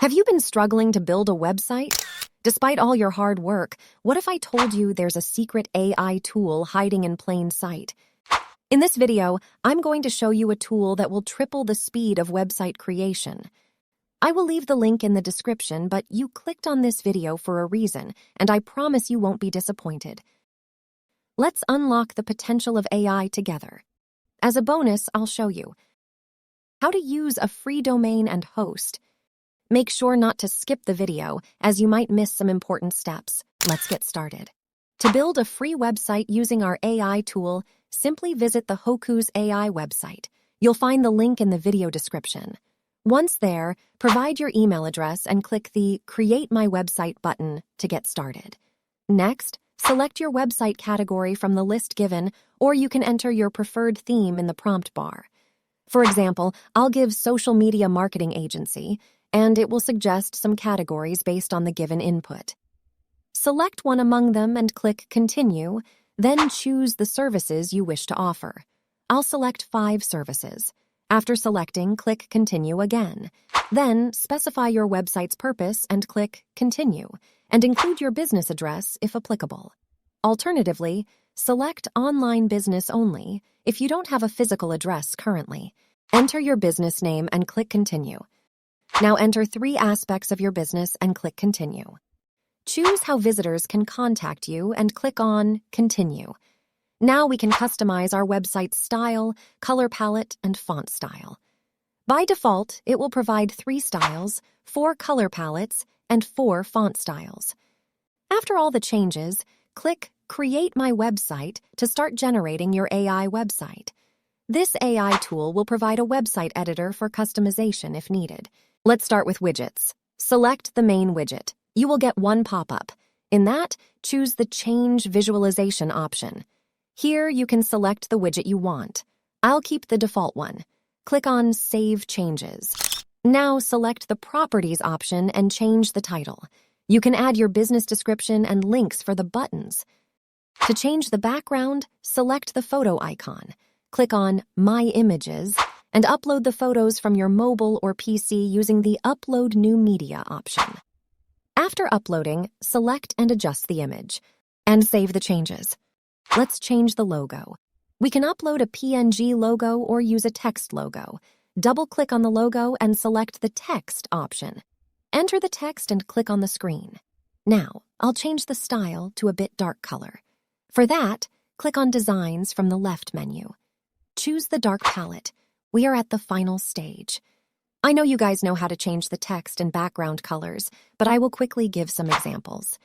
Have you been struggling to build a website? Despite all your hard work, what if I told you there's a secret AI tool hiding in plain sight? In this video, I'm going to show you a tool that will triple the speed of website creation. I will leave the link in the description, but you clicked on this video for a reason, and I promise you won't be disappointed. Let's unlock the potential of AI together. As a bonus, I'll show you how to use a free domain and host. Make sure not to skip the video, as you might miss some important steps. Let's get started. To build a free website using our AI tool, simply visit the Hoku's AI website. You'll find the link in the video description. Once there, provide your email address and click the Create My Website button to get started. Next, select your website category from the list given, or you can enter your preferred theme in the prompt bar. For example, I'll give Social Media Marketing Agency, and it will suggest some categories based on the given input. Select one among them and click Continue, then choose the services you wish to offer. I'll select 5 services. After selecting, click Continue again. Then, specify your website's purpose and click Continue, and include your business address if applicable. Alternatively, select Online Business Only if you don't have a physical address currently. Enter your business name and click Continue. Now enter 3 aspects of your business and click Continue. Choose how visitors can contact you and click on Continue. Now we can customize our website's style, color palette, and font style. By default, it will provide 3 styles, 4 color palettes, and 4 font styles. After all the changes, click Create My Website to start generating your AI website. This AI tool will provide a website editor for customization if needed. Let's start with widgets. Select the main widget. You will get one pop-up. In that, choose the Change Visualization option. Here, you can select the widget you want. I'll keep the default one. Click on Save Changes. Now, select the Properties option and change the title. You can add your business description and links for the buttons. To change the background, select the photo icon. Click on My Images and upload the photos from your mobile or PC using the Upload New Media option. After uploading, select and adjust the image, and save the changes. Let's change the logo. We can upload a PNG logo or use a text logo. Double-click on the logo and select the Text option. Enter the text and click on the screen. Now, I'll change the style to a bit dark color. For that, click on Designs from the left menu. Choose the dark palette. We are at the final stage. I know you guys know how to change the text and background colors, but I will quickly give some examples.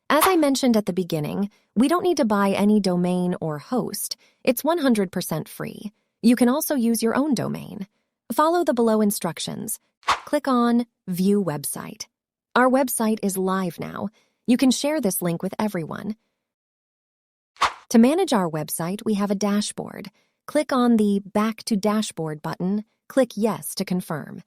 As I mentioned at the beginning, we don't need to buy any domain or host. It's 100% free. You can also use your own domain. Follow the below instructions. Click on View Website. Our website is live now. You can share this link with everyone. To manage our website, we have a dashboard. Click on the Back to Dashboard button. Click Yes to confirm.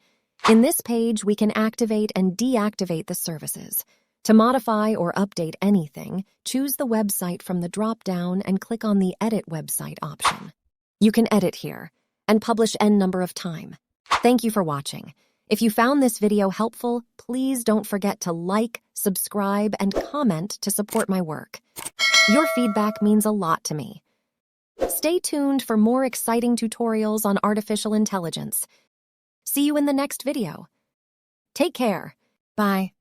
In this page, we can activate and deactivate the services. To modify or update anything, choose the website from the drop-down and click on the Edit Website option. You can edit here and publish n number of time. Thank you for watching. If you found this video helpful, please don't forget to like, subscribe, and comment to support my work. Your feedback means a lot to me. Stay tuned for more exciting tutorials on artificial intelligence. See you in the next video. Take care. Bye.